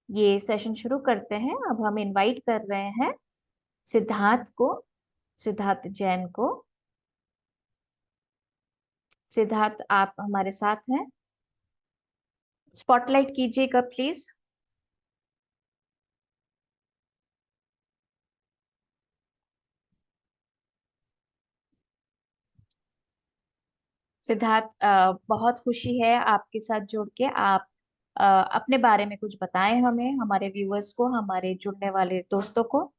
ये सेशन शुरू करते हैं। अब हम इनवाइट कर रहे हैं सिद्धार्थ को, सिद्धार्थ जैन को। सिद्धार्थ, आप हमारे साथ हैं? स्पॉटलाइट कीजिएगा प्लीज। सिद्धार्थ, बहुत खुशी है आपके साथ जुड़ के। आप अपने बारे में कुछ बताएं हमें, हमारे व्यूअर्स को, हमारे जुड़ने वाले दोस्तों को।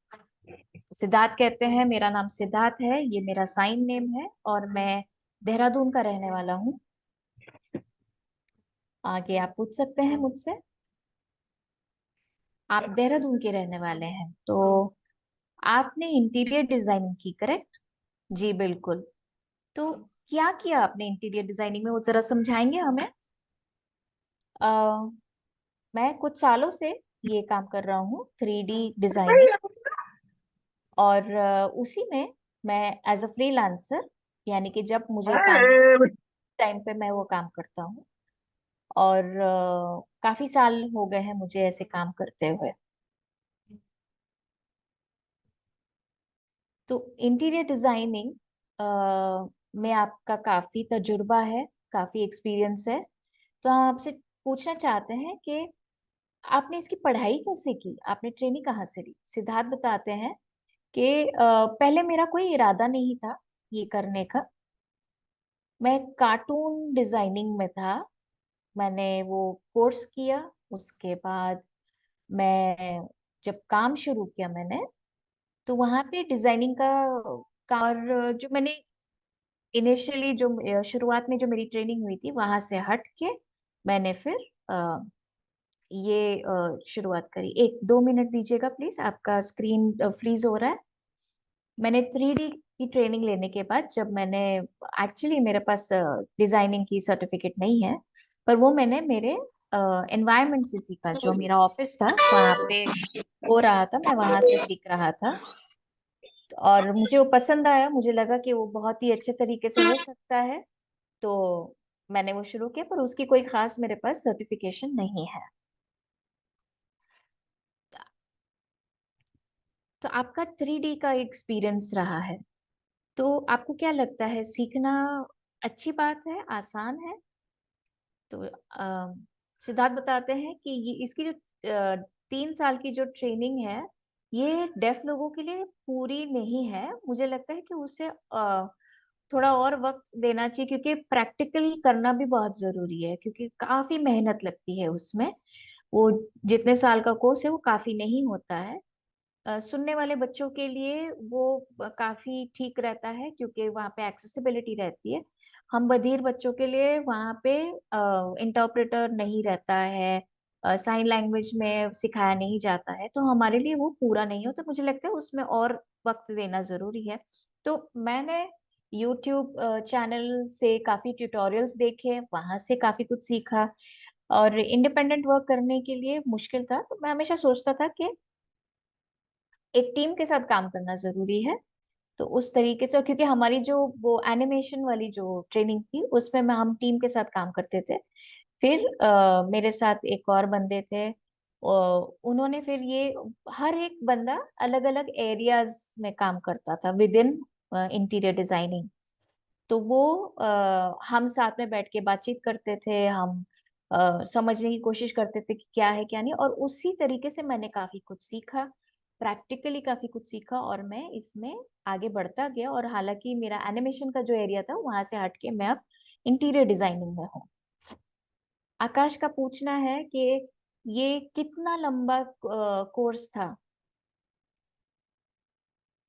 सिद्धार्थ कहते हैं, मेरा नाम सिद्धार्थ है, ये मेरा साइन नेम है और मैं देहरादून का रहने वाला हूँ। आगे आप पूछ सकते हैं मुझसे। आप देहरादून के रहने वाले हैं तो आपने इंटीरियर डिजाइनिंग की, करेक्ट? जी बिल्कुल। तो क्या किया आपने इंटीरियर डिजाइनिंग में, वो जरा समझाएंगे हमें? अ, मैं कुछ सालों से ये काम कर रहा हूँ, 3D डिजाइनिंग। और उसी में मैं एज अ फ्रीलांसर, यानी कि जब मुझे काम टाइम पे मैं वो काम करता हूँ। और काफी साल हो गए हैं मुझे ऐसे काम करते हुए। तो इंटीरियर डिजाइनिंग में आपका काफी तजुर्बा है, काफी एक्सपीरियंस है। तो हम आपसे पूछना चाहते हैं कि आपने इसकी पढ़ाई कैसे की, आपने ट्रेनिंग कहाँ से ली? सिद्धार्थ बताते हैं कि पहले मेरा कोई इरादा नहीं था ये करने का। मैं कार्टून डिजाइनिंग में था। मैंने वो कोर्स किया। उसके बाद मैं जब काम शुरू किया मैंने, तो वहां पे डिजाइनिंग का और जो मैंने इनिशियली जो शुरुआत में जो मेरी ट्रेनिंग हुई थी वहां से हट के मैंने फिर ये शुरुआत करी। 1-2 मिनट दीजिएगा प्लीज, आपका स्क्रीन फ्रीज हो रहा है। मैंने 3D की ट्रेनिंग लेने के बाद जब मैंने, एक्चुअली मेरे पास डिजाइनिंग की सर्टिफिकेट नहीं है, पर वो मैंने मेरे एनवायरनमेंट से सीखा। जो मेरा ऑफिस था वहां पे हो रहा था, मैं वहां से सीख रहा था। और मुझे वो पसंद आया, मुझे लगा कि वो बहुत ही अच्छे तरीके से हो सकता है। तो मैंने वो शुरू किया, पर उसकी कोई खास मेरे पास सर्टिफिकेशन नहीं है। तो आपका 3D का एक्सपीरियंस रहा है, तो आपको क्या लगता है, सीखना अच्छी बात है, आसान है? तो सिद्धार्थ बताते हैं कि ये इसकी जो 3 साल की जो ट्रेनिंग है, ये डेफ लोगों के लिए पूरी नहीं है। मुझे लगता है कि उसे थोड़ा और वक्त देना चाहिए, क्योंकि प्रैक्टिकल करना भी बहुत जरूरी है, क्योंकि काफी मेहनत लगती है उसमें। वो जितने साल का कोर्स है वो काफी नहीं होता है। सुनने वाले बच्चों के लिए वो काफी ठीक रहता है, क्योंकि वहाँ पे एक्सेसिबिलिटी रहती है। हम बधिर बच्चों के लिए वहाँ पे इंटरप्रेटर नहीं रहता है, साइन लैंग्वेज में सिखाया नहीं जाता है, तो हमारे लिए वो पूरा नहीं होता। मुझे लगता है उसमें और वक्त देना जरूरी है। तो मैंने यूट्यूब चैनल से काफी ट्यूटोरियल्स देखे, वहां से काफी कुछ सीखा। और इंडिपेंडेंट वर्क करने के लिए मुश्किल था, तो मैं हमेशा सोचता था कि एक टीम के साथ काम करना जरूरी है। तो उस तरीके से, और क्योंकि हमारी जो वो एनिमेशन वाली जो ट्रेनिंग थी उसमें हम टीम के साथ काम करते थे। फिर मेरे साथ एक और बंदे थे। उन्होंने फिर ये, हर एक बंदा अलग अलग एरियाज में काम करता था विद इन इंटीरियर डिजाइनिंग। तो वो हम साथ में बैठ के बातचीत करते थे, हम समझने की कोशिश करते थे कि क्या है क्या नहीं, और उसी तरीके से मैंने काफी कुछ सीखा, प्रैक्टिकली काफी कुछ सीखा, और मैं इसमें आगे बढ़ता गया। और हालांकि मेरा एनिमेशन का जो एरिया था वहां से हटके मैं अब इंटीरियर डिजाइनिंग में हूँ। आकाश का पूछना है कि ये कितना लंबा कोर्स था।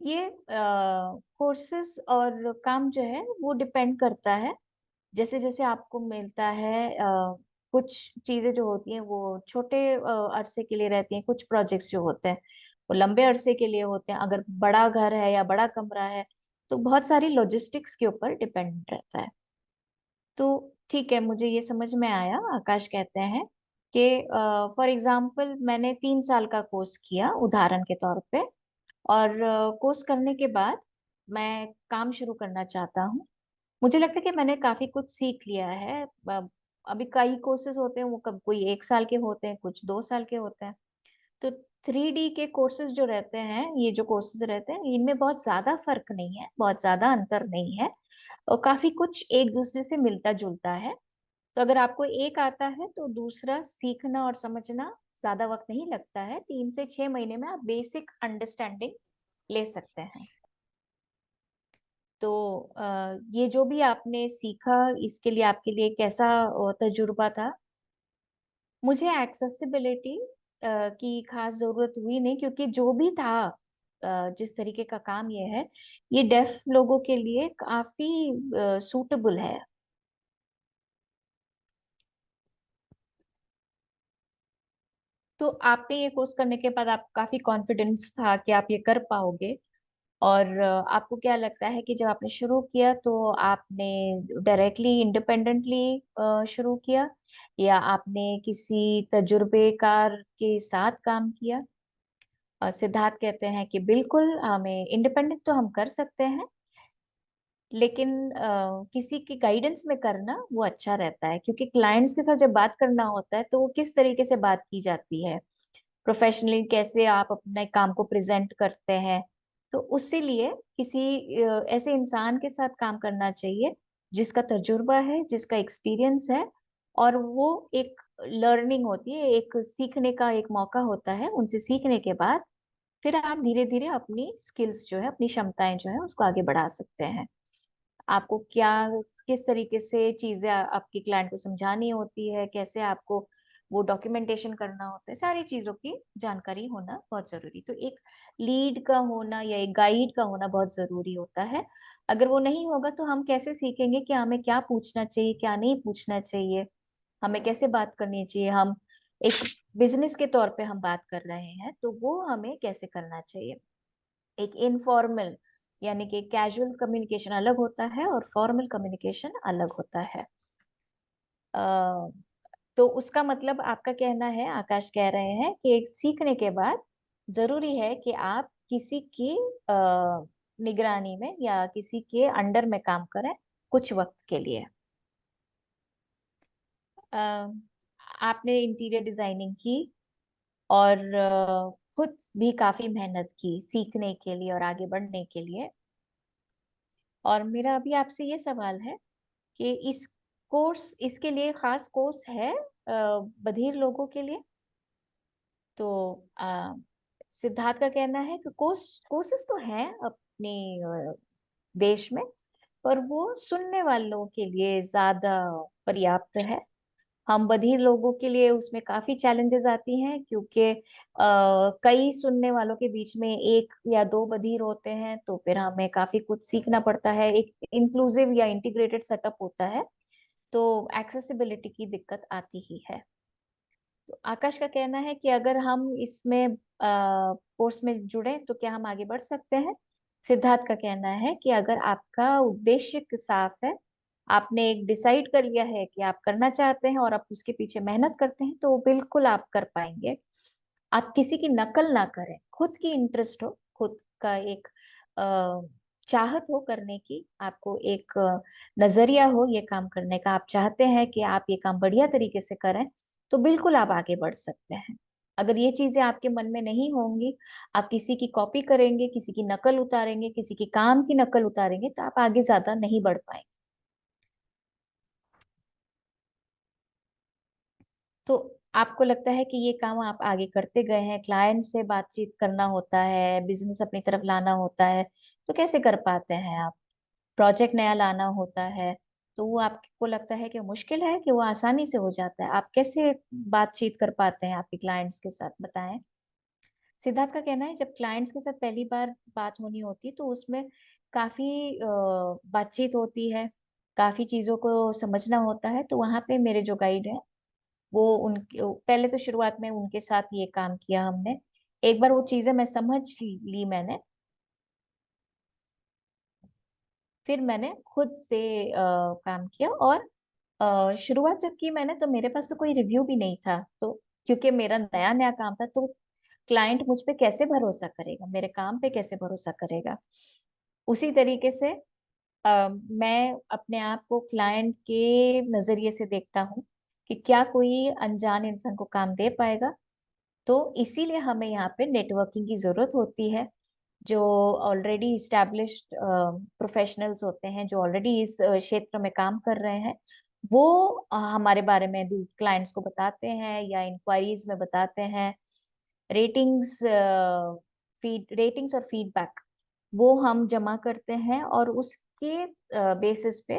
ये कोर्सेज और काम जो है वो डिपेंड करता है, जैसे जैसे आपको मिलता है। कुछ चीजें जो होती हैं वो छोटे अरसे के लिए रहती हैं, कुछ प्रोजेक्ट्स जो होते हैं वो लंबे अरसे के लिए होते हैं। अगर बड़ा घर है या बड़ा कमरा है तो बहुत सारी लॉजिस्टिक्स के ऊपर डिपेंड रहता है। तो ठीक है, मुझे ये समझ में आया। आकाश कहते हैं कि फॉर एग्जाम्पल मैंने 3 साल का कोर्स किया उदाहरण के तौर पे, और कोर्स करने के बाद मैं काम शुरू करना चाहता हूँ। मुझे लगता है कि मैंने काफी कुछ सीख लिया है। अभी कई कोर्सेज होते हैं, वो कब कोई 1 साल के होते हैं, कुछ 2 साल के होते हैं। तो 3D के कोर्सेज जो रहते हैं, ये जो कोर्सेज रहते हैं, इनमें बहुत ज्यादा फर्क नहीं है, बहुत ज्यादा अंतर नहीं है, और काफी कुछ एक दूसरे से मिलता जुलता है। तो अगर आपको एक आता है तो दूसरा सीखना और समझना ज्यादा वक्त नहीं लगता है, 3 से 6 महीने में आप बेसिक अंडरस्टैंडिंग ले सकते हैं। तो ये जो भी आपने सीखा, इसके लिए आपके लिए कैसा तजुर्बा था? मुझे एक्सेसिबिलिटी की खास जरूरत हुई नहीं, क्योंकि जो भी था, जिस तरीके का काम ये है, ये डेफ लोगों के लिए काफी सूटेबल है। तो आपने ये कोर्स करने के बाद आपको काफी कॉन्फिडेंस था कि आप ये कर पाओगे? और आपको क्या लगता है कि जब आपने शुरू किया तो आपने डायरेक्टली इंडिपेंडेंटली शुरू किया, या आपने किसी तजुर्बेकार के साथ काम किया? और सिद्धार्थ कहते हैं कि बिल्कुल हमें इंडिपेंडेंट तो हम कर सकते हैं, लेकिन किसी की गाइडेंस में करना वो अच्छा रहता है, क्योंकि क्लाइंट्स के साथ जब बात करना होता है तो वो किस तरीके से बात की जाती है, प्रोफेशनली कैसे आप अपने काम को प्रेजेंट करते हैं, तो उससे लिए किसी ऐसे इंसान के साथ काम करना चाहिए जिसका तजुर्बा है, जिसका एक्सपीरियंस है। और वो एक लर्निंग होती है, एक सीखने का एक मौका होता है, उनसे सीखने के बाद फिर आप धीरे धीरे अपनी स्किल्स जो है, अपनी क्षमताएं जो है, उसको आगे बढ़ा सकते हैं। आपको क्या, किस तरीके से चीजें आपकी क्लाइंट को समझानी होती है, कैसे आपको वो डॉक्यूमेंटेशन करना होता है, सारी चीजों की जानकारी होना बहुत जरूरी। तो एक लीड का होना या एक गाइड का होना बहुत जरूरी होता है। अगर वो नहीं होगा तो हम कैसे सीखेंगे कि हमें क्या पूछना चाहिए, क्या नहीं पूछना चाहिए, हमें कैसे बात करनी चाहिए? हम एक बिजनेस के तौर पे हम बात कर रहे हैं, तो वो हमें कैसे करना चाहिए? एक इनफॉर्मल यानी कि कैजुअल कम्युनिकेशन अलग होता है और फॉर्मल कम्युनिकेशन अलग होता है। अ, तो उसका मतलब आपका कहना है, आकाश कह रहे हैं कि एक सीखने के बाद जरूरी है कि आप किसी की निगरानी में या किसी के अंडर में काम करें कुछ वक्त के लिए। अ, आपने इंटीरियर डिजाइनिंग की और खुद भी काफी मेहनत की सीखने के लिए और आगे बढ़ने के लिए। और मेरा अभी आपसे ये सवाल है कि इस कोर्स, इसके लिए खास कोर्स है बधिर लोगों के लिए? तो सिद्धार्थ का कहना है कि कोर्सेज तो हैं अपने देश में, पर वो सुनने वालों के लिए ज्यादा पर्याप्त है। हम बधिर लोगों के लिए उसमें काफी चैलेंजेस आती हैं, क्योंकि कई सुनने वालों के बीच में एक या दो बधिर होते हैं, तो फिर हमें काफी कुछ सीखना पड़ता है, एक इंक्लूसिव या इंटीग्रेटेड सेटअप होता है, तो एक्सेसिबिलिटी की दिक्कत आती ही है। तो आकाश का कहना है कि अगर हम इसमें कोर्स में जुड़े तो क्या हम आगे बढ़ सकते हैं? सिद्धार्थ का कहना है कि अगर आपका उद्देश्य साफ है, आपने एक डिसाइड कर लिया है कि आप करना चाहते हैं और आप उसके पीछे मेहनत करते हैं, तो बिल्कुल आप कर पाएंगे। आप किसी की नकल ना करें, खुद की इंटरेस्ट हो, खुद का एक अ, चाहत हो करने की, आपको एक नजरिया हो ये काम करने का, आप चाहते हैं कि आप ये काम बढ़िया तरीके से करें, तो बिल्कुल आप आगे बढ़ सकते हैं। अगर ये चीजें आपके मन में नहीं होंगी, आप किसी की कॉपी करेंगे, किसी की नकल उतारेंगे, किसी की काम की नकल उतारेंगे, तो आप आगे ज्यादा नहीं बढ़ पाएंगे। तो आपको लगता है कि ये काम आप आगे करते गए हैं, क्लाइंट से बातचीत करना होता है, बिजनेस अपनी तरफ लाना होता है, तो कैसे कर पाते हैं आप? प्रोजेक्ट नया लाना होता है, तो वो आपको लगता है कि मुश्किल है कि वो आसानी से हो जाता है? आप कैसे बातचीत कर पाते हैं आपके क्लाइंट्स के साथ, बताएं। सिद्धार्थ का कहना है जब क्लाइंट्स के साथ पहली बार बात होनी होती है तो उसमें काफी बातचीत होती है, काफी चीजों को समझना होता है, तो वहां पे मेरे जो गाइड है, वो उनके पहले तो शुरुआत में उनके साथ ये काम किया हमने। एक बार वो चीजें मैं समझ ली मैंने, फिर मैंने खुद से काम किया। और शुरुआत जब की मैंने, तो मेरे पास तो कोई रिव्यू भी नहीं था, तो क्योंकि मेरा नया नया काम था, तो क्लाइंट मुझ पे कैसे भरोसा करेगा, मेरे काम पे कैसे भरोसा करेगा? उसी तरीके से मैं अपने आप को क्लाइंट के नजरिए से देखता हूँ कि क्या कोई अनजान इंसान को काम दे पाएगा, तो इसीलिए हमें यहाँ पे नेटवर्किंग की जरूरत होती है। जो ऑलरेडी इस्टेब्लिश्ड प्रोफेशनल्स होते हैं, जो ऑलरेडी इस क्षेत्र में काम कर रहे हैं, वो हमारे बारे में क्लाइंट्स को बताते हैं या इंक्वायरीज में बताते हैं। रेटिंग्स रेटिंग्स और फीडबैक वो हम जमा करते हैं, और उसके बेसिस पे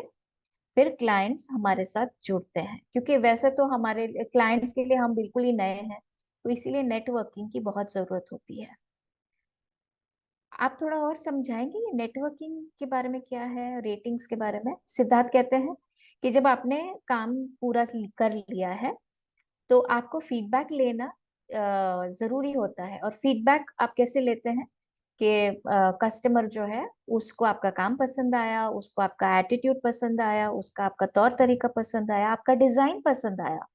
फिर क्लाइंट्स हमारे साथ जुड़ते हैं, क्योंकि वैसे तो हमारे क्लाइंट्स के लिए हम बिल्कुल ही नए हैं, तो इसीलिए नेटवर्किंग की बहुत जरूरत होती है। आप थोड़ा और समझाएंगे ये नेटवर्किंग के बारे में क्या है, रेटिंग्स के बारे में? सिद्धार्थ कहते हैं कि जब आपने काम पूरा कर लिया है तो आपको फीडबैक लेना जरूरी होता है। और फीडबैक आप कैसे लेते हैं कि कस्टमर जो है उसको आपका काम पसंद आया, उसको आपका एटीट्यूड पसंद आया, उसका आपका तौर तरीका पसंद आया, आपका डिजाइन पसंद आया।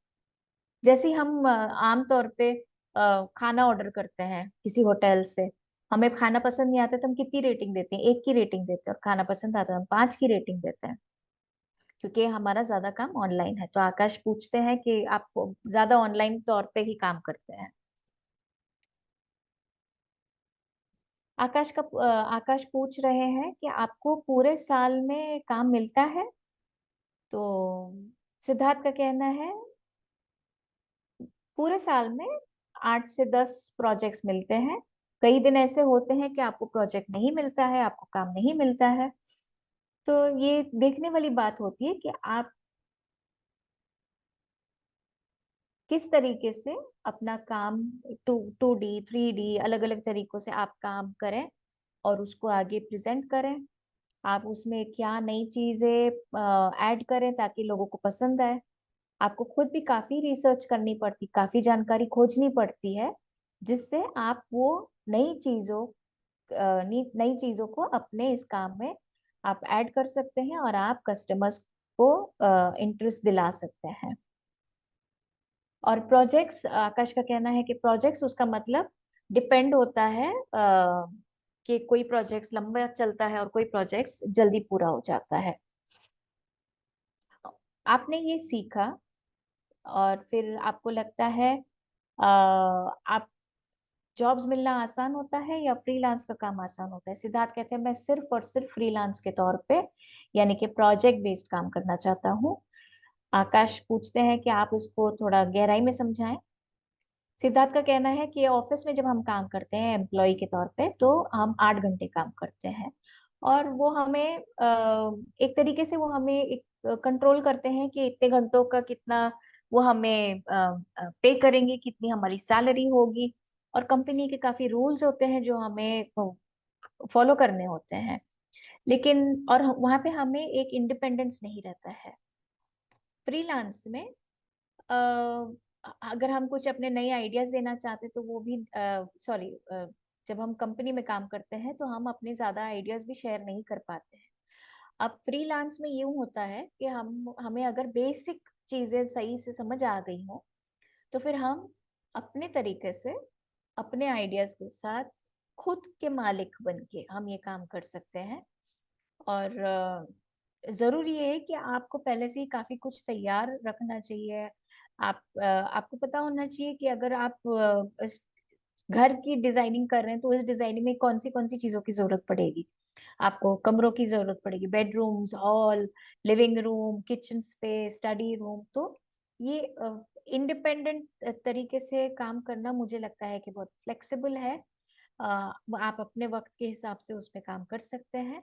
जैसे हम आम तौर पे खाना ऑर्डर करते हैं किसी होटल से, हमें खाना पसंद नहीं आता तो हम कितनी रेटिंग देते हैं? 1 की रेटिंग देते हैं। और खाना पसंद आता है हम 5 की रेटिंग देते हैं, क्योंकि हमारा ज्यादा काम ऑनलाइन है। तो आकाश पूछते हैं कि आप ज्यादा ऑनलाइन तौर पे ही काम करते हैं। आकाश पूछ रहे हैं कि आपको पूरे साल में काम मिलता है? तो सिद्धार्थ का कहना है पूरे साल में 8 से 10 प्रोजेक्ट्स मिलते हैं। कई दिन ऐसे होते हैं कि आपको प्रोजेक्ट नहीं मिलता है, आपको काम नहीं मिलता है। तो ये देखने वाली बात होती है कि आप किस तरीके से अपना काम, 2D 3D अलग अलग तरीकों से आप काम करें और उसको आगे प्रेजेंट करें। आप उसमें क्या नई चीजें ऐड करें ताकि लोगों को पसंद आए। आपको खुद भी काफी रिसर्च करनी पड़ती, काफी जानकारी खोजनी पड़ती है, जिससे आप वो नई चीजों नई चीजों को अपने इस काम में आप ऐड कर सकते हैं, और आप कस्टमर्स को इंटरेस्ट दिला सकते हैं। और प्रोजेक्ट्स, आकाश का कहना है कि प्रोजेक्ट्स उसका मतलब डिपेंड होता है कि कोई प्रोजेक्ट्स लंबा चलता है और कोई प्रोजेक्ट्स जल्दी पूरा हो जाता है। आपने ये सीखा और फिर आपको लगता है आप जॉब्स मिलना आसान होता है या फ्रीलांस का काम आसान होता है? सिद्धार्थ कहते हैं मैं सिर्फ और सिर्फ फ्रीलांस के तौर पे, यानी कि प्रोजेक्ट बेस्ड काम करना चाहता हूँ। आकाश पूछते हैं कि आप उसको थोड़ा गहराई में समझाएं। सिद्धार्थ का कहना है कि ऑफिस में जब हम काम करते हैं एम्प्लॉय के तौर पे, तो हम 8 घंटे काम करते हैं, और वो हमें एक तरीके से वो हमें एक कंट्रोल करते हैं कि इतने घंटों का कितना वो हमें पे करेंगे, कितनी हमारी सैलरी होगी। और कंपनी के काफी रूल्स होते हैं जो हमें फॉलो करने होते हैं। लेकिन और वहां पे हमें एक इंडिपेंडेंस नहीं रहता है। फ्रीलांस में अ, अगर हम कुछ अपने नए आइडियाज देना चाहते हैं तो वो भी, सॉरी, जब हम कंपनी में काम करते हैं तो हम अपने ज्यादा आइडियाज भी शेयर नहीं कर पाते हैं। अब फ्रीलांस में यूं होता है कि हम हमें अगर बेसिक चीजें सही से समझ आ गई हो, तो फिर हम अपने तरीके से अपने आइडियाज के साथ खुद के मालिक बन के हम ये काम कर सकते हैं। और जरूरी ये है कि आपको पहले से ही काफी कुछ तैयार रखना चाहिए। आपको पता होना चाहिए कि अगर आप इस घर की डिजाइनिंग कर रहे हैं तो इस डिजाइनिंग में कौन सी चीजों की जरूरत पड़ेगी। आपको कमरों की जरूरत पड़ेगी, bedrooms, hall, living room, kitchen space, study room. तो ये इंडिपेंडेंट तरीके से काम करना मुझे लगता है कि बहुत फ्लेक्सिबल है। आप अपने वक्त के हिसाब से उसमें काम कर सकते हैं।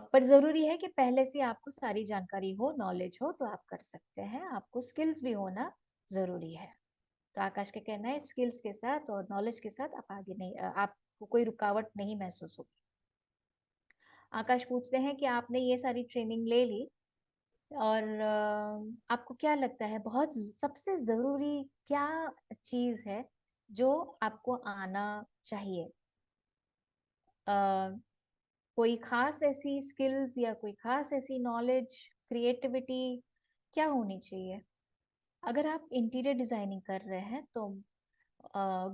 पर जरूरी है कि पहले से आपको सारी जानकारी हो, नॉलेज हो, तो आप कर सकते हैं। आपको स्किल्स भी होना जरूरी है। तो आकाश का कहना है स्किल्स के साथ और नॉलेज के साथ आप आगे नहीं, आपको कोई रुकावट नहीं महसूस होगी। आकाश पूछते हैं कि आपने ये सारी ट्रेनिंग ले ली, और आपको क्या लगता है बहुत सबसे जरूरी क्या चीज है जो आपको आना चाहिए? अ, कोई खास ऐसी स्किल्स या कोई खास ऐसी नॉलेज, क्रिएटिविटी क्या होनी चाहिए? अगर आप इंटीरियर डिजाइनिंग कर रहे हैं तो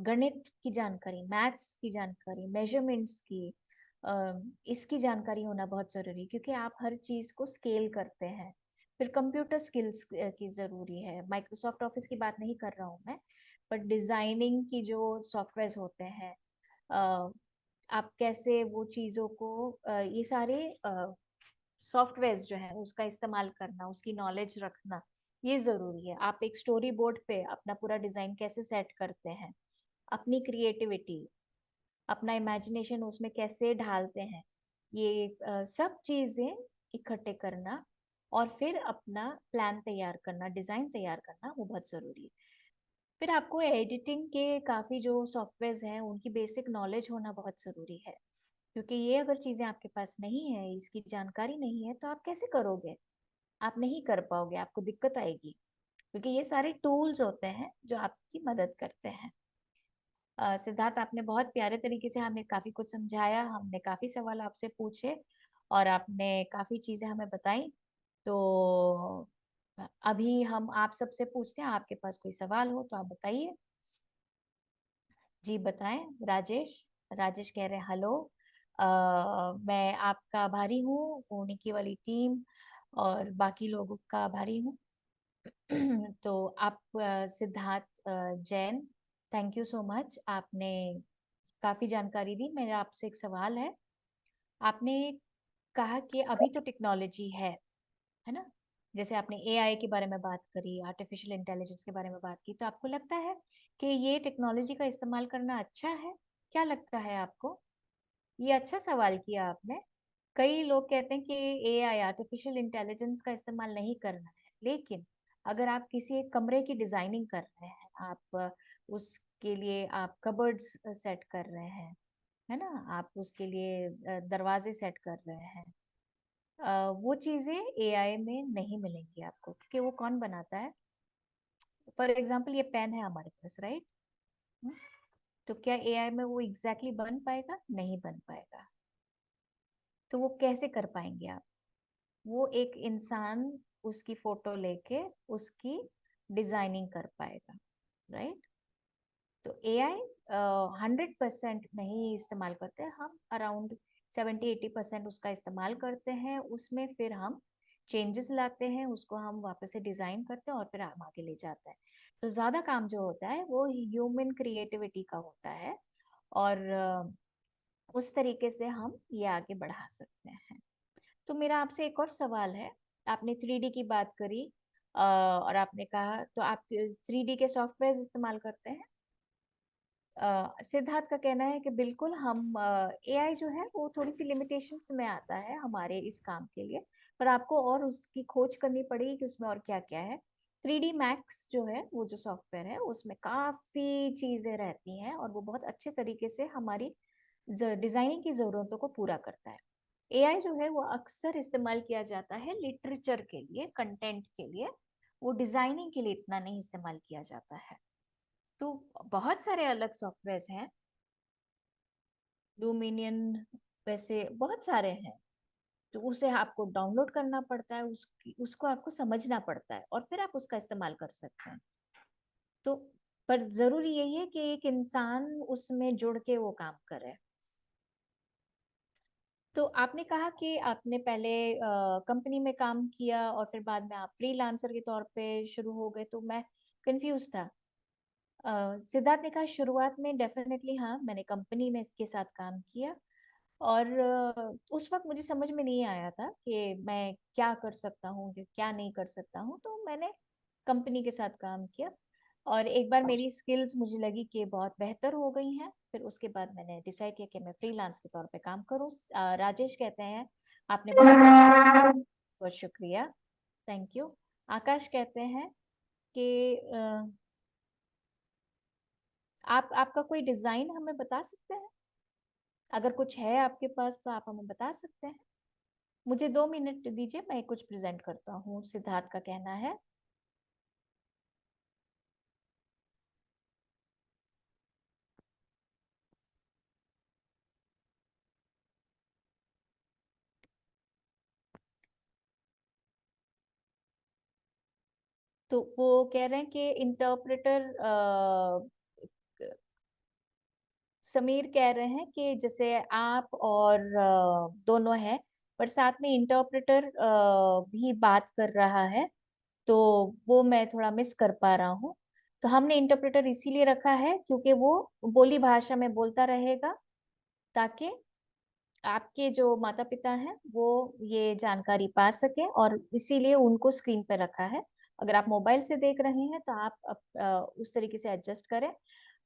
गणित की जानकारी, मैथ्स की जानकारी, मेजरमेंट्स की, इसकी जानकारी होना बहुत जरूरी है, क्योंकि आप हर चीज को स्केल करते हैं। फिर कंप्यूटर स्किल्स की जरूरी है। माइक्रोसॉफ्ट ऑफिस की बात नहीं कर रहा हूँ मैं, पर डिजाइनिंग की जो सॉफ्टवेयर होते हैं, आप कैसे वो चीजों को ये सारे सॉफ्टवेयर जो है उसका इस्तेमाल करना, उसकी नॉलेज रखना, ये जरूरी है। आप एक स्टोरी बोर्ड पे अपना पूरा डिजाइन कैसे सेट करते हैं, अपनी क्रिएटिविटी, अपना इमेजिनेशन उसमें कैसे ढालते हैं, ये सब चीजें इकट्ठे करना और फिर अपना प्लान तैयार करना, डिजाइन तैयार करना, वो बहुत जरूरी है। फिर आपको एडिटिंग के काफी जो सॉफ्टवेयर हैं उनकी बेसिक नॉलेज होना बहुत जरूरी है, क्योंकि ये अगर चीजें आपके पास नहीं है, इसकी जानकारी नहीं है, तो आप कैसे करोगे? आप नहीं कर पाओगे, आपको दिक्कत आएगी, क्योंकि ये सारे टूल्स होते हैं जो आपकी मदद करते हैं। सिद्धार्थ, आपने बहुत प्यारे तरीके से हमें काफी कुछ समझाया, हमने काफी सवाल आपसे पूछे और आपने काफी चीजें हमें बताई। तो अभी हम आप सबसे पूछते हैं, आपके पास कोई सवाल हो तो आप बताइए। जी बताएं। राजेश, राजेश कह रहे हैं हेलो। मैं आपका आभारी हूँ, उनकी वाली टीम और बाकी लोगों का आभारी हूँ। तो आप Siddharth Jain, thank you so much, आपने काफी जानकारी दी। मेरा आपसे एक सवाल है। आपने कहा कि अभी तो टेक्नोलॉजी है ना? जैसे आपने एआई के बारे में बात करी, आर्टिफिशियल इंटेलिजेंस के बारे में बात की, तो आपको लगता है कि ये टेक्नोलॉजी का इस्तेमाल करना अच्छा है? क्या लगता है आपको? ये अच्छा सवाल किया आपने। कई लोग कहते हैं कि एआई, आर्टिफिशियल इंटेलिजेंस का इस्तेमाल नहीं करना है, लेकिन अगर आप किसी एक कमरे की डिजाइनिंग कर रहे हैं, आप उसके लिए आप कबर्ड्स सेट कर रहे हैं, है ना, आप उसके लिए दरवाजे सेट कर रहे हैं, वो चीजें एआई में नहीं मिलेंगी आपको, क्योंकि वो कौन बनाता है? फॉर एग्जाम्पल, ये पेन है हमारे पास, राइट? तो क्या एआई में वो एग्जैक्टली बन पाएगा? नहीं बन पाएगा। तो वो कैसे कर पाएंगे आप? वो एक इंसान उसकी फोटो लेके उसकी डिजाइनिंग कर पाएगा, राइट? तो एआई 100% नहीं इस्तेमाल करते, हम अराउंड 70-80% उसका इस्तेमाल करते हैं। उसमें फिर हम चेंजेस लाते हैं, उसको हम वापस से डिजाइन करते हैं और फिर हम आगे ले जाते हैं। तो ज्यादा काम जो होता है वो ह्यूमन क्रिएटिविटी का होता है, और उस तरीके से हम ये आगे बढ़ा सकते हैं। तो मेरा आपसे एक और सवाल है। आपने 3D की बात करी, और आपने कहा तो आप 3D के सॉफ्टवेयर इस्तेमाल करते हैं। सिद्धार्थ का कहना है कि बिल्कुल, हम एआई जो है वो थोड़ी सी लिमिटेशंस में आता है हमारे इस काम के लिए, पर आपको और उसकी खोज करनी पड़ेगी कि उसमें और क्या क्या है। 3D मैक्स जो है, वो जो सॉफ्टवेयर है, उसमें काफी चीजें रहती हैं और वो बहुत अच्छे तरीके से हमारी डिजाइनिंग की जरूरतों को पूरा करता है। एआई जो है वो अक्सर इस्तेमाल किया जाता है लिटरेचर के लिए, कंटेंट के लिए, वो डिजाइनिंग के लिए इतना नहीं इस्तेमाल किया जाता है। तो बहुत सारे अलग सॉफ्टवेयर हैं, लूमिनियन, वैसे बहुत सारे हैं। तो उसे आपको डाउनलोड करना पड़ता है, उसको आपको समझना पड़ता है और फिर आप उसका इस्तेमाल कर सकते हैं। तो पर जरूरी यही है कि एक इंसान उसमें जुड़ के वो काम करे। तो आपने कहा कि आपने पहले कंपनी में काम किया और फिर बाद में आप फ्रीलांसर के तौर पे शुरू हो गए, तो मैं कंफ्यूज था। सिद्धार्थ ने कहा शुरुआत में डेफिनेटली हाँ, मैंने कंपनी में इसके साथ काम किया, और उस वक्त मुझे समझ में नहीं आया था कि मैं क्या कर सकता हूँ, क्या नहीं कर सकता हूँ, तो मैंने कंपनी के साथ काम किया। और एक बार मेरी स्किल्स मुझे लगी कि बहुत बेहतर हो गई हैं, फिर उसके बाद मैंने डिसाइड किया कि मैं फ्रीलांस के तौर पे काम करूँ। राजेश कहते हैं आपने बहुत शुक्रिया, थैंक यू। आकाश कहते हैं कि आप आपका कोई डिजाइन हमें बता सकते हैं? अगर कुछ है आपके पास तो आप हमें बता सकते हैं। मुझे 2 मिनट दीजिए, मैं कुछ प्रेजेंट करता हूँ, सिद्धार्थ का कहना है। तो वो कह रहे हैं कि इंटरप्रेटर, समीर कह रहे हैं कि जैसे आप और दोनों हैं, पर साथ में इंटरप्रेटर भी बात कर रहा है, तो वो मैं थोड़ा मिस कर पा रहा हूँ। तो हमने इंटरप्रेटर इसीलिए रखा है क्योंकि वो बोली भाषा में बोलता रहेगा, ताकि आपके जो माता पिता हैं वो ये जानकारी पा सके, और इसीलिए उनको स्क्रीन पे रखा है। अगर आप मोबाइल से देख रहे हैं तो आप उस तरीके से एडजस्ट करें।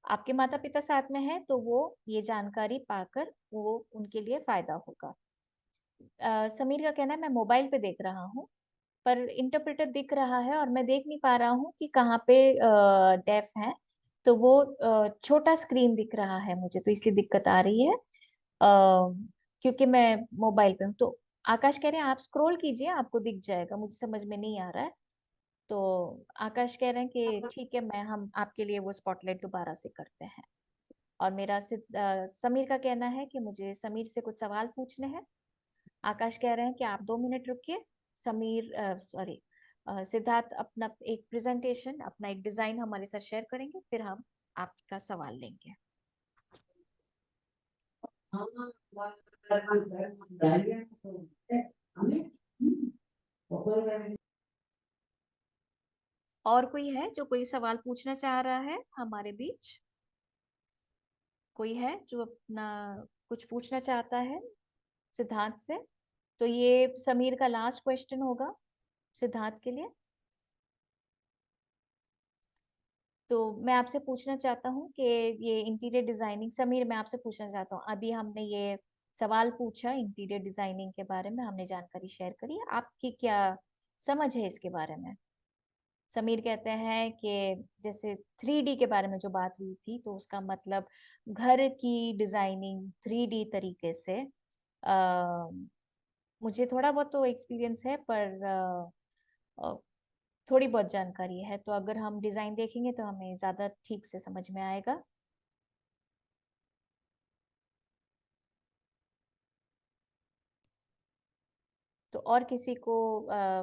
आपके माता पिता साथ में है तो वो ये जानकारी पाकर वो उनके लिए फायदा होगा। समीर का कहना है मैं मोबाइल पे देख रहा हूँ, पर इंटरप्रेटर दिख रहा है और मैं देख नहीं पा रहा हूँ कि कहाँ पे डेफ है। तो वो छोटा स्क्रीन दिख रहा है मुझे, तो इसलिए दिक्कत आ रही है, क्योंकि मैं मोबाइल पे हूँ। तो आकाश कह रहे हैं आप स्क्रॉल कीजिए, आपको दिख जाएगा, मुझे समझ में नहीं आ रहा है। तो आकाश कह रहे हैं कि ठीक है, मैं हम आपके लिए वो स्पॉटलाइट दोबारा से करते हैं। और समीर का कहना है कि मुझे समीर से कुछ सवाल पूछने हैं। आकाश कह रहे हैं कि आप 2 मिनट रुकिए। सिद्धार्थ अपना एक प्रेजेंटेशन, अपना एक डिजाइन हमारे साथ शेयर करेंगे, फिर हम आपका सवाल लेंगे। और कोई है जो कोई सवाल पूछना चाह रहा है हमारे बीच? कोई है जो अपना कुछ पूछना चाहता है सिद्धार्थ से? तो ये समीर का लास्ट क्वेश्चन होगा सिद्धार्थ के लिए। तो मैं आपसे पूछना चाहता हूँ कि ये इंटीरियर डिजाइनिंग, समीर मैं आपसे पूछना चाहता हूँ, अभी हमने ये सवाल पूछा इंटीरियर डिजाइनिंग के बारे में, हमने जानकारी शेयर करी, आपकी क्या समझ है इसके बारे में? समीर कहते हैं कि जैसे 3D के बारे में जो बात हुई थी, तो उसका मतलब घर की डिजाइनिंग 3D तरीके से। मुझे थोड़ा बहुत तो एक्सपीरियंस है, पर थोड़ी बहुत जानकारी है, तो अगर हम डिजाइन देखेंगे तो हमें ज्यादा ठीक से समझ में आएगा। तो और किसी को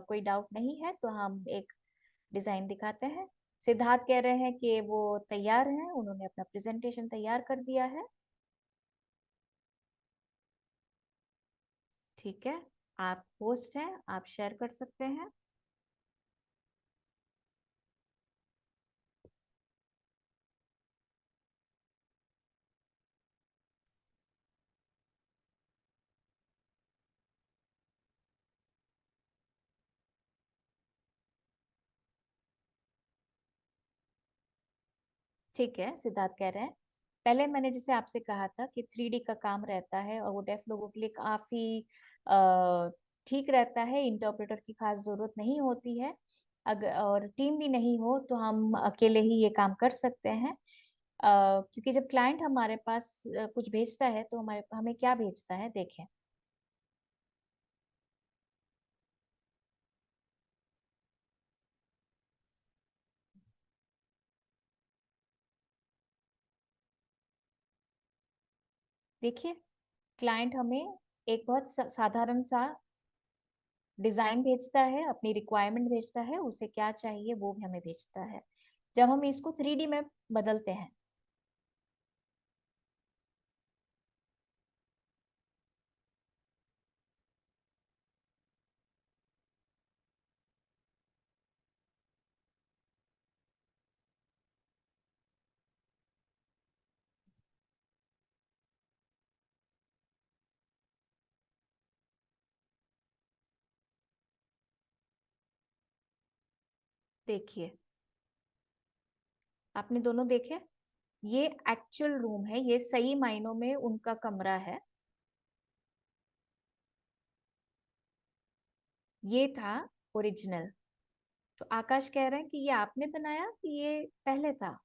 कोई डाउट नहीं है तो हम एक डिजाइन दिखाते हैं। सिद्धार्थ कह रहे हैं कि वो तैयार हैं, उन्होंने अपना प्रेजेंटेशन तैयार कर दिया है। ठीक है, आप होस्ट हैं, आप शेयर कर सकते हैं। ठीक है, सिद्धार्थ कह रहे हैं पहले मैंने जैसे आपसे कहा था कि 3D का काम रहता है और वो डेफ लोगों के लिए काफी ठीक रहता है, इंटरप्रेटर की खास जरूरत नहीं होती है। अगर और टीम भी नहीं हो तो हम अकेले ही ये काम कर सकते हैं। क्योंकि जब क्लाइंट हमारे पास कुछ भेजता है तो हमारे हमें क्या भेजता है देखें। देखिए, क्लाइंट हमें एक बहुत साधारण सा डिजाइन भेजता है, अपनी रिक्वायरमेंट भेजता है, उसे क्या चाहिए वो भी हमें भेजता है। जब हम इसको 3D में बदलते हैं, देखिए आपने दोनों देखे, ये एक्चुअल रूम है, ये सही मायनों में उनका कमरा है। ये था ओरिजिनल। तो आकाश कह रहे हैं कि ये आपने बनाया कि ये पहले था?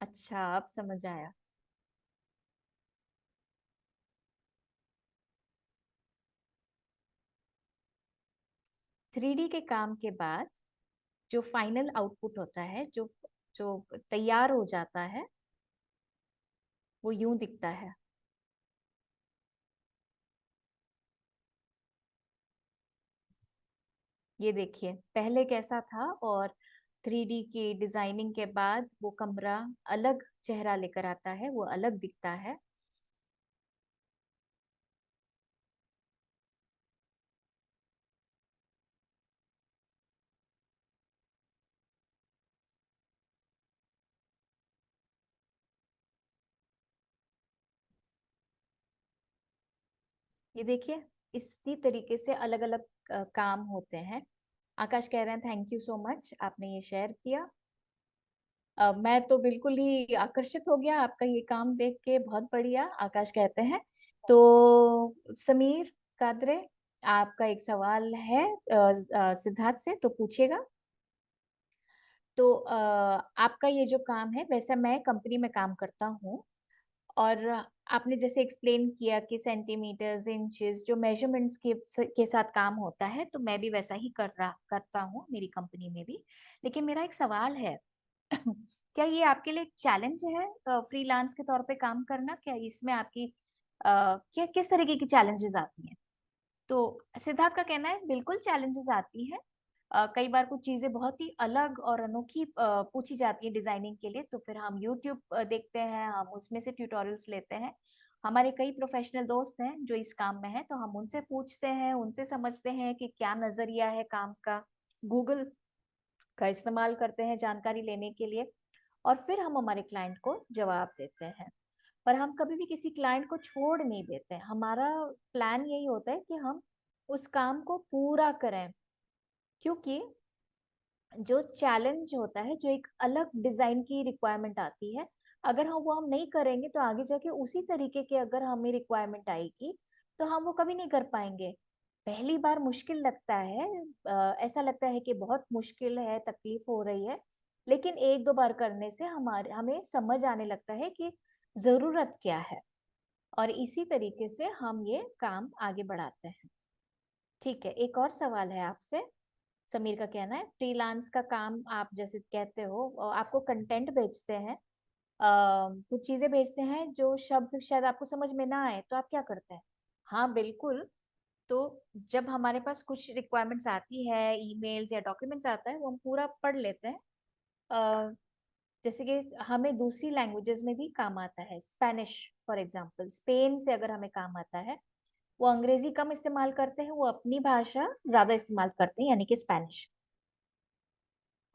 अच्छा, अब समझ आया। 3D के काम के बाद जो फाइनल आउटपुट होता है, जो जो तैयार हो जाता है, वो यूं दिखता है। ये देखिए पहले कैसा था और 3D की डिजाइनिंग के बाद वो कमरा अलग चेहरा लेकर आता है, वो अलग दिखता है। ये देखिए, इसी तरीके से अलग अलग काम होते हैं। आकाश कह रहे हैं थैंक यू सो मच, आपने ये शेयर किया। मैं तो बिल्कुल ही आकर्षित हो गया आपका ये काम देख के, बहुत बढ़िया। आकाश कहते हैं तो समीर कादरे, आपका एक सवाल है सिद्धार्थ से, तो पूछिएगा। तो आपका ये जो काम है, वैसे मैं कंपनी में काम करता हूँ, और आपने जैसे एक्सप्लेन किया कि सेंटीमीटर्स, इंचेस, जो मेजरमेंट्स के साथ काम होता है, तो मैं भी वैसा ही करता हूँ मेरी कंपनी में भी। लेकिन मेरा एक सवाल है क्या ये आपके लिए चैलेंज है फ्रीलांस के तौर पे काम करना? क्या इसमें आपकी क्या किस तरीके की चैलेंजेस आती हैं? तो सिद्धार्थ का कहना है बिल्कुल चैलेंजेस आती हैं। कई बार कुछ चीजें बहुत ही अलग और अनोखी पूछी जाती है डिजाइनिंग के लिए, तो फिर हम यूट्यूब देखते हैं, हम उसमें से ट्यूटोरियल्स लेते हैं। हमारे कई प्रोफेशनल दोस्त हैं जो इस काम में हैं, तो हम उनसे पूछते हैं, उनसे समझते हैं कि क्या नजरिया है काम का। गूगल का इस्तेमाल करते हैं जानकारी लेने के लिए, और फिर हम हमारे क्लाइंट को जवाब देते हैं। पर हम कभी भी किसी क्लाइंट को छोड़ नहीं देते। हमारा प्लान यही होता है कि हम उस काम को पूरा करें, क्योंकि जो चैलेंज होता है, जो एक अलग डिजाइन की रिक्वायरमेंट आती है, अगर हम नहीं करेंगे तो आगे जाके उसी तरीके के अगर हमें रिक्वायरमेंट आएगी, तो हम वो कभी नहीं कर पाएंगे। पहली बार मुश्किल लगता है, ऐसा लगता है कि बहुत मुश्किल है, तकलीफ हो रही है, लेकिन एक दो बार करने से हमें समझ आने लगता है कि जरूरत क्या है, और इसी तरीके से हम ये काम आगे बढ़ाते हैं। ठीक है, एक और सवाल है आपसे। समीर का कहना है फ्रीलांस का काम, आप जैसे कहते हो आपको कंटेंट भेजते हैं, कुछ चीजें भेजते हैं जो शब्द शायद आपको समझ में ना आए, तो आप क्या करते हैं? हाँ बिल्कुल। तो जब हमारे पास कुछ रिक्वायरमेंट्स आती है, ईमेल्स या डॉक्यूमेंट्स आता है, वो हम पूरा पढ़ लेते हैं। अ, जैसे कि हमें दूसरी लैंग्वेजेस में भी काम आता है, स्पेनिश फॉर एग्जांपल, स्पेन से अगर हमें काम आता है, वो अंग्रेजी कम इस्तेमाल करते हैं, वो अपनी भाषा ज्यादा इस्तेमाल करते हैं, यानी कि स्पेनिश।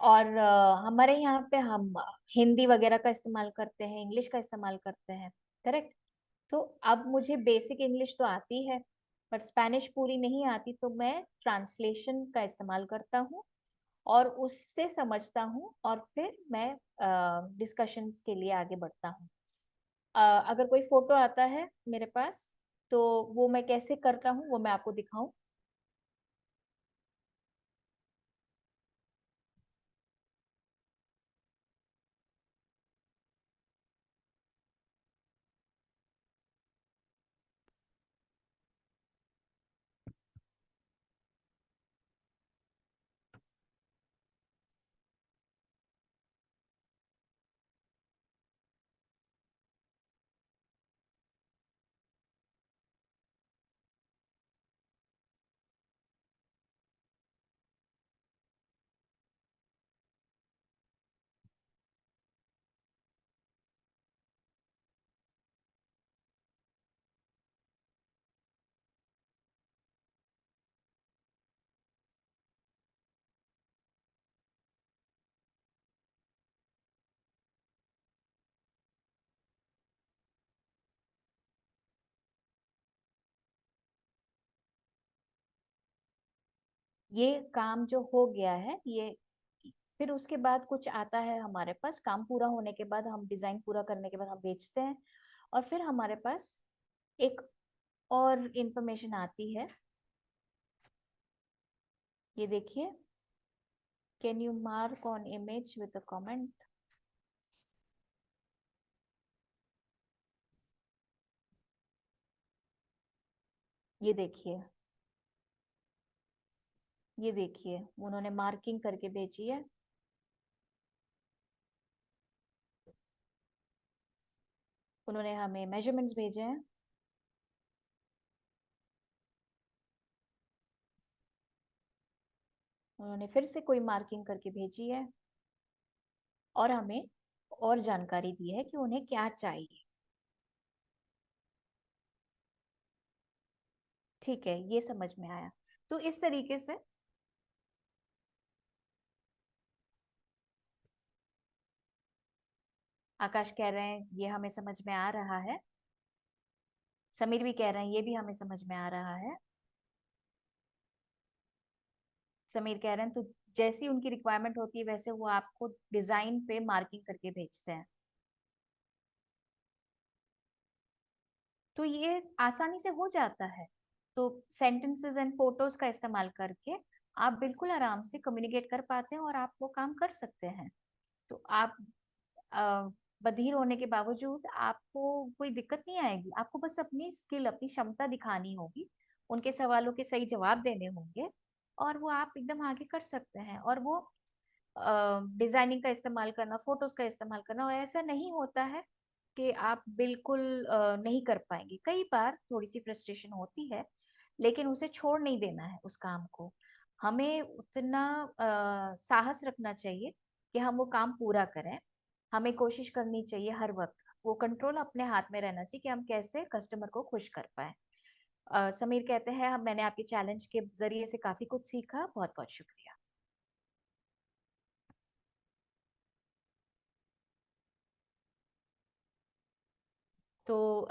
और हमारे यहाँ पे हम हिंदी वगैरह का इस्तेमाल करते हैं, इंग्लिश का इस्तेमाल करते हैं। करेक्ट। तो अब मुझे बेसिक इंग्लिश तो आती है, पर स्पेनिश पूरी नहीं आती, तो मैं ट्रांसलेशन का इस्तेमाल करता हूँ, और उससे समझता हूँ, और फिर मैं डिस्कशंस के लिए आगे बढ़ता हूँ। अगर कोई फोटो आता है मेरे पास, तो वो मैं कैसे करता हूँ वो मैं आपको दिखाऊं। ये काम जो हो गया है, ये फिर उसके बाद कुछ आता है हमारे पास, काम पूरा होने के बाद, हम डिजाइन पूरा करने के बाद हम बेचते हैं, और फिर हमारे पास एक और इंफॉर्मेशन आती है। ये देखिए, can you mark on image with a comment. ये देखिए, ये देखिए, उन्होंने मार्किंग करके भेजी है। उन्होंने हमें मेजरमेंट्स भेजे हैं। उन्होंने फिर से कोई मार्किंग करके भेजी है। और हमें और जानकारी दी है कि उन्हें क्या चाहिए। ठीक है, ये समझ में आया। तो इस तरीके से आकाश कह रहे हैं ये हमें समझ में आ रहा है। समीर भी कह रहे हैं ये भी हमें समझ में आ रहा है। समीर कह रहे हैं तो जैसी उनकी रिक्वायरमेंट होती है वैसे वो आपको डिजाइन पे मार्किंग करके भेजते हैं। तो ये आसानी से हो जाता है। तो सेंटेंसेस एंड फोटोज का इस्तेमाल करके आप बिल्कुल आराम से कम्युनिकेट कर पाते हैं और आप वो काम कर सकते हैं। तो आप अ, बधिर होने के बावजूद आपको कोई दिक्कत नहीं आएगी। आपको बस अपनी स्किल, अपनी क्षमता दिखानी होगी, उनके सवालों के सही जवाब देने होंगे, और वो आप एकदम आगे कर सकते हैं। और वो डिजाइनिंग का इस्तेमाल करना, फोटोज का इस्तेमाल करना, और ऐसा नहीं होता है कि आप बिल्कुल नहीं कर पाएंगे। कई बार थोड़ी सी फ्रस्ट्रेशन होती है, लेकिन उसे छोड़ नहीं देना है उस काम को। हमें उतना साहस रखना चाहिए कि हम वो काम पूरा करें। हमें कोशिश करनी चाहिए हर वक्त, वो कंट्रोल अपने हाथ में रहना चाहिए कि हम कैसे कस्टमर को खुश कर पाए। समीर कहते हैं मैंने आपके चैलेंज के जरिए से काफी कुछ सीखा, बहुत बहुत शुक्रिया। तो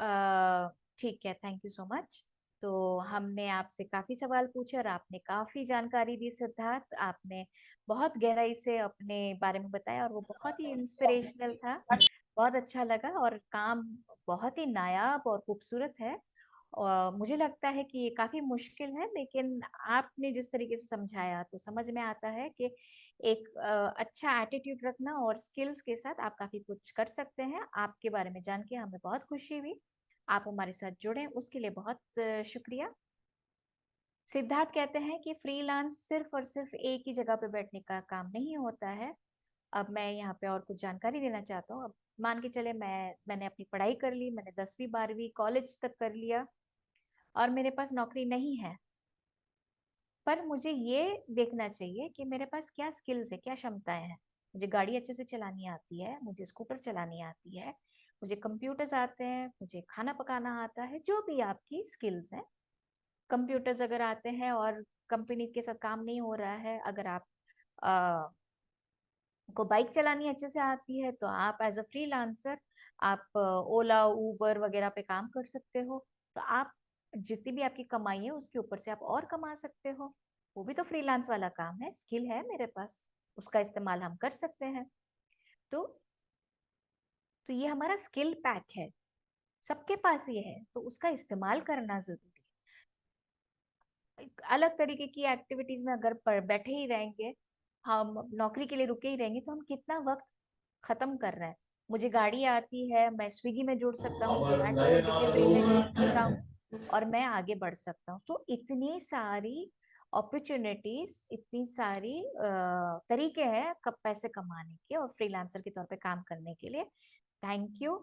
ठीक है, थैंक यू सो मच। तो हमने आपसे काफी सवाल पूछे और आपने काफी जानकारी दी सिद्धार्थ। आपने बहुत गहराई से अपने बारे में बताया और वो बहुत ही इंस्पिरेशनल था। बहुत अच्छा लगा, और काम बहुत ही नायाब और खूबसूरत है। और मुझे लगता है कि ये काफी मुश्किल है, लेकिन आपने जिस तरीके से समझाया तो समझ में आता है कि एक अच्छा एटीट्यूड रखना और स्किल्स के साथ आप काफी कुछ कर सकते हैं। आपके बारे में जान के हमें बहुत खुशी हुई। आप हमारे साथ जुड़े उसके लिए बहुत शुक्रिया। सिद्धार्थ कहते हैं कि फ्रीलांस सिर्फ और सिर्फ एक ही जगह पे बैठने का काम नहीं होता है। अब मैं यहाँ पे और कुछ जानकारी देना चाहता हूँ। अब मान के चले मैंने अपनी पढ़ाई कर ली, मैंने 10वीं 12वीं कॉलेज तक कर लिया, और मेरे पास नौकरी नहीं है। पर मुझे ये देखना चाहिए कि मेरे पास क्या स्किल्स है, क्या क्षमताएं हैं। मुझे गाड़ी अच्छे से चलानी आती है, मुझे स्कूटर चलानी आती है, मुझे कंप्यूटर्स आते हैं, मुझे खाना पकाना आता है, जो भी आपकी स्किल्स हैं। कंप्यूटर्स अगर आते हैं और कंपनी के साथ काम नहीं हो रहा है, अगर आप को बाइक चलानी अच्छे से आती है, तो आप एज अ फ्रीलांसर आप ओला उबर वगैरह पे काम कर सकते हो। तो आप जितनी भी आपकी कमाई है उसके ऊपर से आप और कमा सकते हो। वो भी तो फ्रीलांस वाला काम है, स्किल है मेरे पास, उसका इस्तेमाल हम कर सकते हैं। तो तो ये हमारा स्किल पैक है, सबके पास ये है, तो उसका इस्तेमाल करना जरूरी है। एक अलग तरीके की एक्टिविटीज में अगर बैठे ही रहेंगे, हम नौकरी के लिए रुके ही रहेंगे, तो हम कितना वक्त खत्म कर रहे हैं। मुझे गाड़ी आती है, मैं स्विगी में जुड़ सकता हूँ, जोमेटो डिलीवरी में जुड़ सकता हूँ, और मैं आगे बढ़ सकता हूँ। तो इतनी सारी अपॉर्चुनिटीज, इतनी सारी तरीके हैं कब पैसे कमाने के और फ्रीलांसर के तौर पे काम करने के लिए। Thank you.